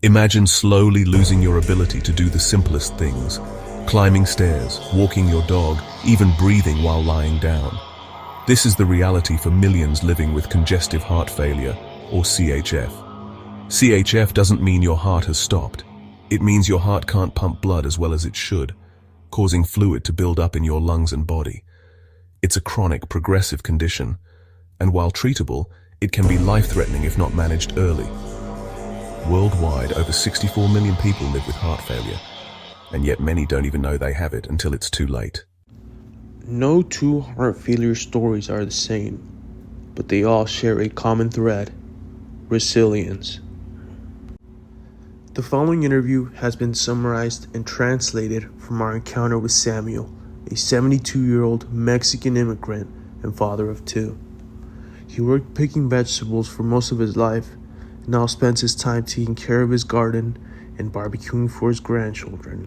Imagine slowly losing your ability to do the simplest things, climbing stairs, walking your dog, even breathing while lying down. This is the reality for millions living with congestive heart failure, or CHF. CHF doesn't mean your heart has stopped. It means your heart can't pump blood as well as it should, causing fluid to build up in your lungs and body. It's a chronic, progressive condition, and while treatable, it can be life-threatening if not managed early. Worldwide, over 64 million people live with heart failure, and yet many don't even know they have it until it's too late. No two heart failure stories are the same, but they all share a common thread: resilience. The following interview has been summarized and translated from our encounter with Samuel, a 72-year-old Mexican immigrant and father of two. He worked picking vegetables for most of his life and now spends his time taking care of his garden and barbecuing for his grandchildren.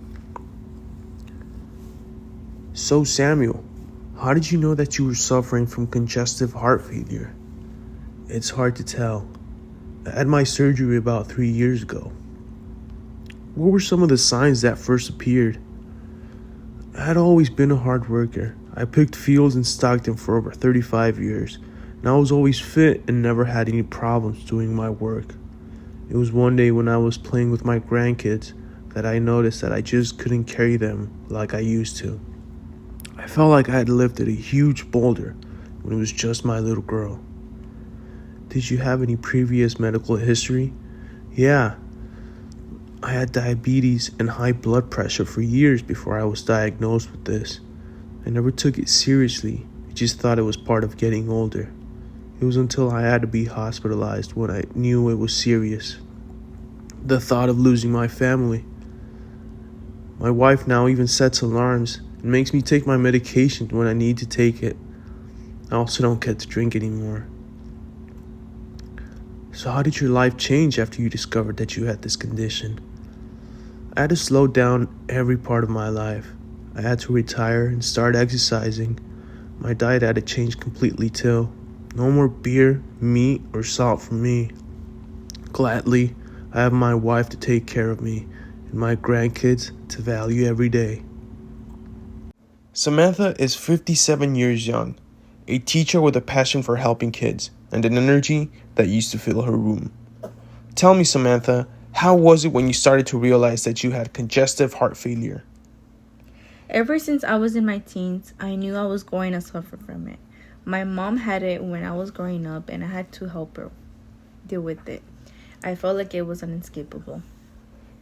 So Samuel, how did you know that you were suffering from congestive heart failure? It's hard to tell. I had my surgery about 3 years ago. What were some of the signs that first appeared? I had always been a hard worker. I picked fields and stocked them for over 35 years, and I was always fit and never had any problems doing my work. It was one day when I was playing with my grandkids that I noticed that I just couldn't carry them like I used to. I felt like I had lifted a huge boulder when it was just my little girl. Did you have any previous medical history? Yeah. I had diabetes and high blood pressure for years before I was diagnosed with this. I never took it seriously. I just thought it was part of getting older. It was until I had to be hospitalized when I knew it was serious. The thought of losing my family. My wife now even sets alarms and makes me take my medication when I need to take it. I also don't get to drink anymore. So how did your life change after you discovered that you had this condition? I had to slow down every part of my life. I had to retire and start exercising. My diet had to change completely too. No more beer, meat, or salt for me. Gladly, I have my wife to take care of me and my grandkids to value every day. Samantha is 57 years young, a teacher with a passion for helping kids and an energy that used to fill her room. Tell me, Samantha, how was it when you started to realize that you had congestive heart failure? Ever since I was in my teens, I knew I was going to suffer from it. My mom had it when I was growing up, and I had to help her deal with it. I felt like it was unescapable.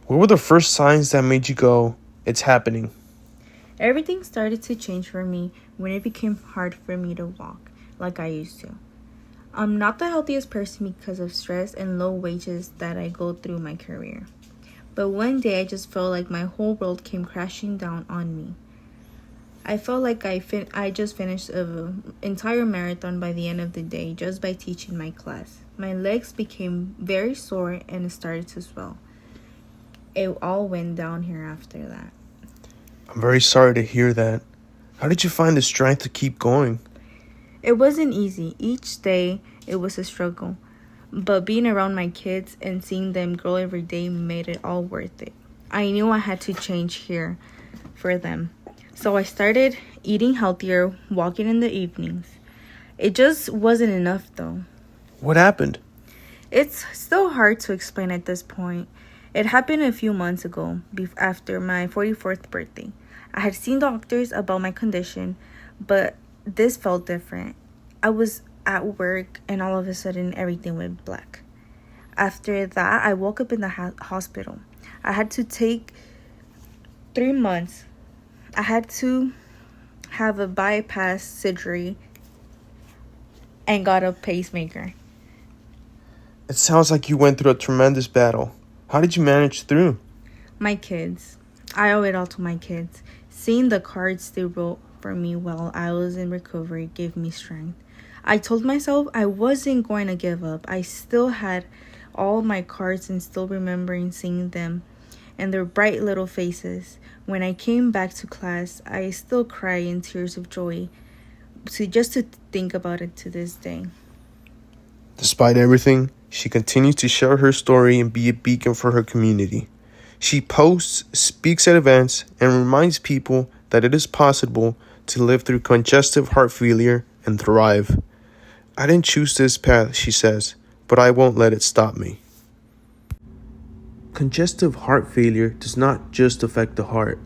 What were the first signs that made you go, it's happening? Everything started to change for me when it became hard for me to walk like I used to. I'm not the healthiest person because of stress and low wages that I go through my career. But one day I just felt like my whole world came crashing down on me. I felt like I just finished an entire marathon by the end of the day just by teaching my class. My legs became very sore and it started to swell. It all went down here after that. I'm very sorry to hear that. How did you find the strength to keep going? It wasn't easy. Each day it was a struggle. But being around my kids and seeing them grow every day made it all worth it. I knew I had to change here for them. So I started eating healthier, walking in the evenings. It just wasn't enough though. What happened? It's still hard to explain at this point. It happened a few months ago, after my 44th birthday. I had seen doctors about my condition, but this felt different. I was at work and all of a sudden everything went black. After that, I woke up in the hospital. I had to take 3 months. I had to have a bypass surgery and got a pacemaker. It sounds like you went through a tremendous battle. How did you manage through? My kids. I owe it all to my kids. Seeing the cards they wrote for me while I was in recovery gave me strength. I told myself I wasn't going to give up. I still had all my cards and still remembering seeing them and their bright little faces. When I came back to class, I still cry in tears of joy just to think about it to this day. Despite everything, She continues to share her story and be a beacon for her community. She posts, speaks at events, and reminds people that it is possible to live through congestive heart failure and thrive. I didn't choose this path, she says, but I won't let it stop me. Congestive heart failure does not just affect the heart.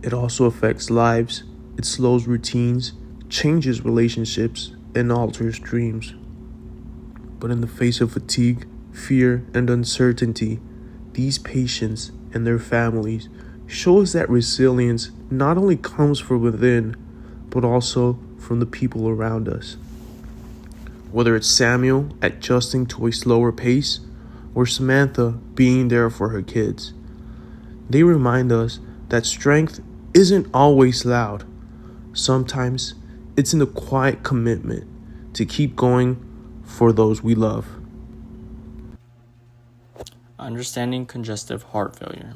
It also affects lives, it slows routines, changes relationships, and alters dreams. But in the face of fatigue, fear, and uncertainty, these patients and their families show us that resilience not only comes from within, but also from the people around us. Whether it's Samuel adjusting to a slower pace, or Samantha being there for her kids, they remind us that strength isn't always loud. Sometimes it's in the quiet commitment to keep going for those we love. Understanding congestive heart failure.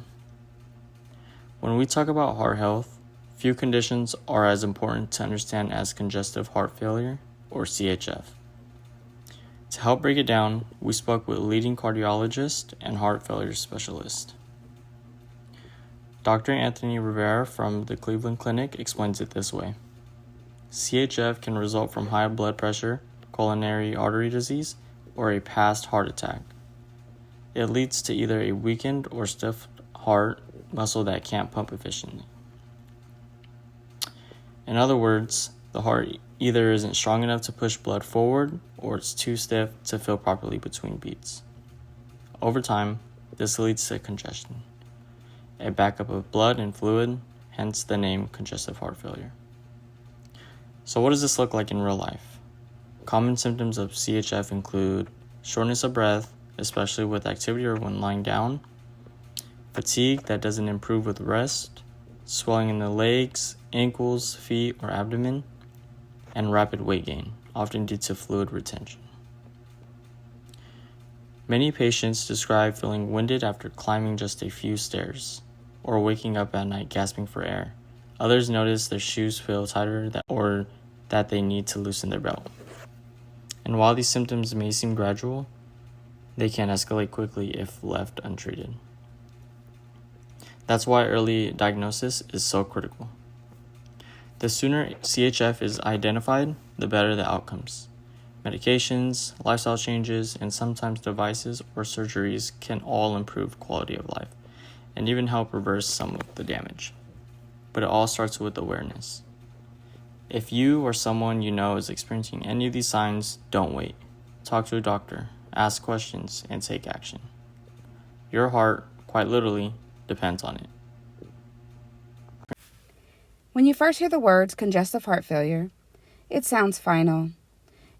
When we talk about heart health, few conditions are as important to understand as congestive heart failure, or CHF. To help break it down, we spoke with a leading cardiologist and heart failure specialist. Dr. Anthony Rivera from the Cleveland Clinic explains it this way. CHF can result from high blood pressure, coronary artery disease, or a past heart attack. It leads to either a weakened or stiff heart muscle that can't pump efficiently. In other words, the heart either isn't strong enough to push blood forward or it's too stiff to fill properly between beats. Over time, this leads to congestion, a backup of blood and fluid, hence the name congestive heart failure. So what does this look like in real life? Common symptoms of CHF include shortness of breath, especially with activity or when lying down, fatigue that doesn't improve with rest, swelling in the legs, ankles, feet, or abdomen, and rapid weight gain, often due to fluid retention. Many patients describe feeling winded after climbing just a few stairs, or waking up at night gasping for air. Others notice their shoes feel tighter or that they need to loosen their belt. And while these symptoms may seem gradual, they can escalate quickly if left untreated. That's why early diagnosis is so critical. The sooner CHF is identified, the better the outcomes. Medications, lifestyle changes, and sometimes devices or surgeries can all improve quality of life and even help reverse some of the damage. But it all starts with awareness. If you or someone you know is experiencing any of these signs, don't wait. Talk to a doctor, ask questions, and take action. Your heart, quite literally, depends on it. When you first hear the words congestive heart failure, it sounds final.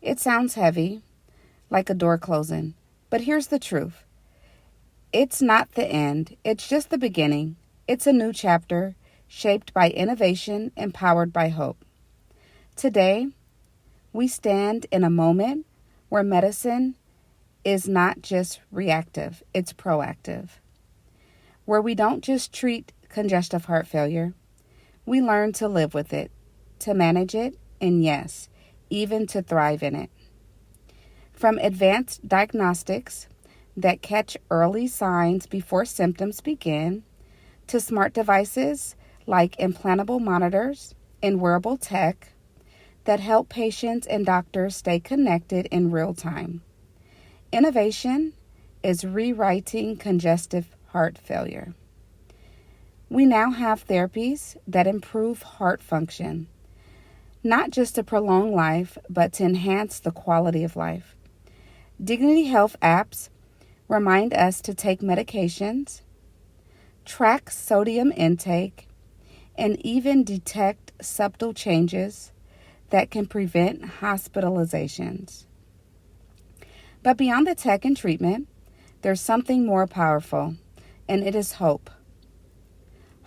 It sounds heavy, like a door closing. But here's the truth. It's not the end. It's just the beginning. It's a new chapter, shaped by innovation and powered by hope. Today, we stand in a moment where medicine is not just reactive, it's proactive. Where we don't just treat congestive heart failure, we learn to live with it, to manage it, and yes, even to thrive in it. From advanced diagnostics that catch early signs before symptoms begin, to smart devices like implantable monitors and wearable tech that help patients and doctors stay connected in real time. Innovation is rewriting congestive heart failure. We now have therapies that improve heart function, not just to prolong life, but to enhance the quality of life. Dignity Health apps remind us to take medications, track sodium intake, and even detect subtle changes that can prevent hospitalizations. But beyond the tech and treatment, there's something more powerful, and it is hope.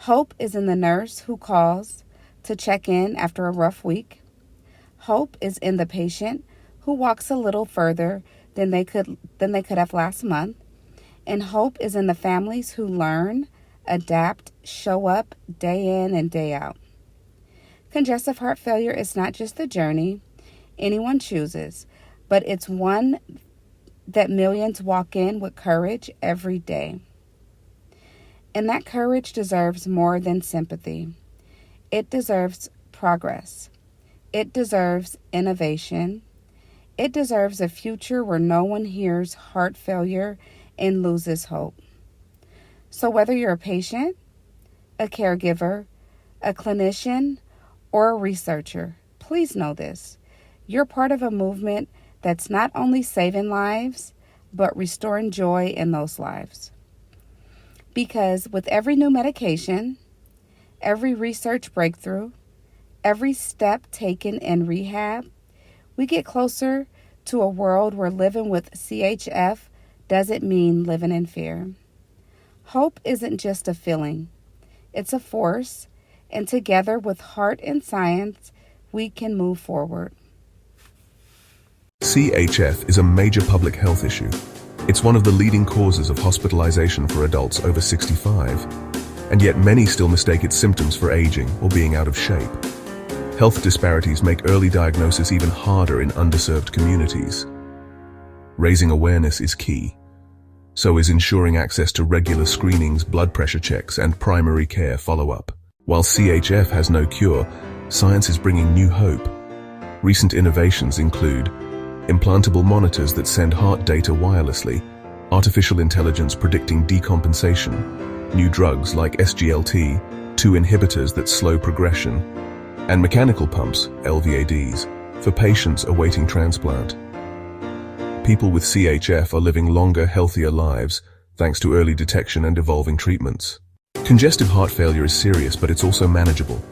Hope is in the nurse who calls to check in after a rough week. Hope is in the patient who walks a little further than they could have last month. And hope is in the families who learn, adapt, show up day in and day out. Congestive heart failure is not just the journey anyone chooses, but it's one that millions walk in with courage every day. And that courage deserves more than sympathy. It deserves progress. It deserves innovation. It deserves a future where no one hears heart failure and loses hope. So whether you're a patient, a caregiver, a clinician, or a researcher, please know this. You're part of a movement that's not only saving lives, but restoring joy in those lives. Because with every new medication, every research breakthrough, every step taken in rehab, we get closer to a world where living with CHF doesn't mean living in fear. Hope isn't just a feeling, it's a force, and together with heart and science, we can move forward. CHF is a major public health issue. It's one of the leading causes of hospitalization for adults over 65, and yet many still mistake its symptoms for aging or being out of shape. Health disparities make early diagnosis even harder in underserved communities. Raising awareness is key. So is ensuring access to regular screenings, blood pressure checks, and primary care follow-up. While CHF has no cure, science is bringing new hope. Recent innovations include implantable monitors that send heart data wirelessly, artificial intelligence predicting decompensation, new drugs like SGLT2 inhibitors that slow progression, and mechanical pumps, LVADs, for patients awaiting transplant. People with CHF are living longer, healthier lives thanks to early detection and evolving treatments. Congestive heart failure is serious, but it's also manageable.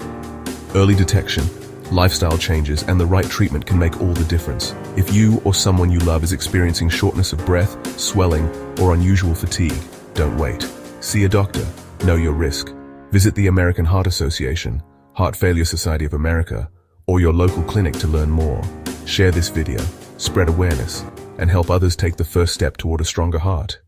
Early detection, lifestyle changes, and the right treatment can make all the difference. If you or someone you love is experiencing shortness of breath, swelling, or unusual fatigue, don't wait. See a doctor. Know your risk. Visit the American Heart Association, Heart Failure Society of America, or your local clinic to learn more. Share this video, spread awareness, and help others take the first step toward a stronger heart.